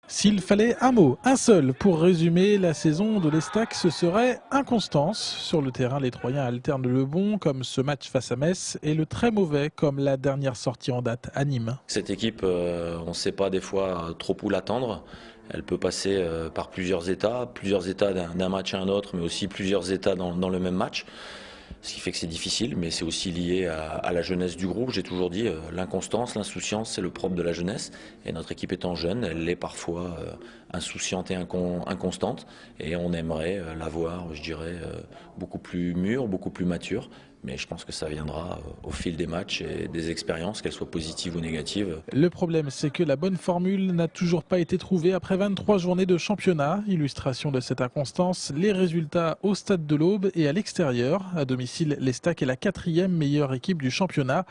S'il fallait un mot, un seul, pour résumer la saison de l'Estac, ce serait inconstance. Sur le terrain, les Troyens alternent le bon, comme ce match face à Metz, et le très mauvais, comme la dernière sortie en date à Nîmes. Cette équipe, on ne sait pas des fois trop où l'attendre. Elle peut passer par plusieurs états d'un match à un autre, mais aussi plusieurs états dans le même match. Ce qui fait que c'est difficile, mais c'est aussi lié à la jeunesse du groupe. J'ai toujours dit, l'inconstance, l'insouciance, c'est le propre de la jeunesse. Et notre équipe étant jeune, elle est parfois insouciante et inconstante. Et on aimerait la voir, je dirais, beaucoup plus mûre, beaucoup plus mature. Mais je pense que ça viendra au fil des matchs et des expériences, qu'elles soient positives ou négatives. Le problème, c'est que la bonne formule n'a toujours pas été trouvée après 23 journées de championnat. Illustration de cette inconstance, les résultats au stade de l'Aube et à l'extérieur. À domicile, l'Estac est la 4e meilleure équipe du championnat.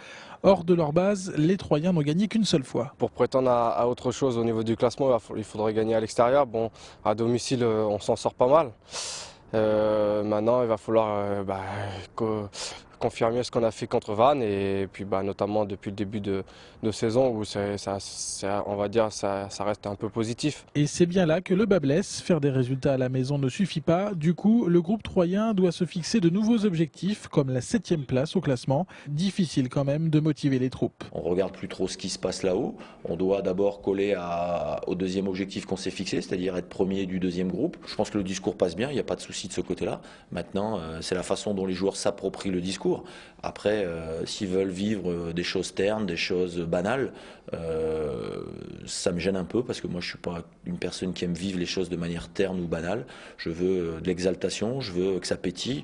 Hors de leur base, les Troyens n'ont gagné qu'une seule fois. Pour prétendre à autre chose au niveau du classement, il faudrait gagner à l'extérieur. Bon, à domicile, on s'en sort pas mal. Maintenant, il va falloir confirmer ce qu'on a fait contre Vannes et puis notamment depuis le début de saison où on va dire ça reste un peu positif. Et c'est bien là que le bas blesse. Faire des résultats à la maison ne suffit pas. Du coup, le groupe troyen doit se fixer de nouveaux objectifs, comme la 7e place au classement. Difficile quand même de motiver les troupes. On ne regarde plus trop ce qui se passe là-haut. On doit d'abord coller au deuxième objectif qu'on s'est fixé, c'est-à-dire être premier du deuxième groupe. Je pense que le discours passe bien, il n'y a pas de souci de ce côté-là. Maintenant, c'est la façon dont les joueurs s'approprient le discours. Après, s'ils veulent vivre des choses ternes, des choses banales, ça me gêne un peu parce que moi je ne suis pas une personne qui aime vivre les choses de manière terne ou banale. Je veux de l'exaltation, je veux que ça pétille,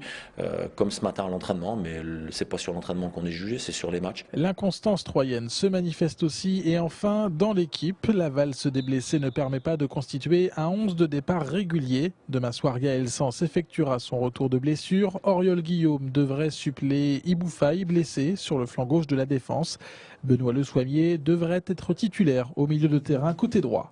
comme ce matin à l'entraînement, mais c'est pas sur l'entraînement qu'on est jugé, c'est sur les matchs. L'inconstance troyenne se manifeste aussi et enfin dans l'équipe, la valse des blessés ne permet pas de constituer un 11 de départ régulier. Demain soir, Gaël Sens effectuera son retour de blessure. Auriol Guillaume devrait suppléer Iboufaï, blessé sur le flanc gauche de la défense. Benoît Le Soimier devrait être titulaire au milieu de terrain côté droit.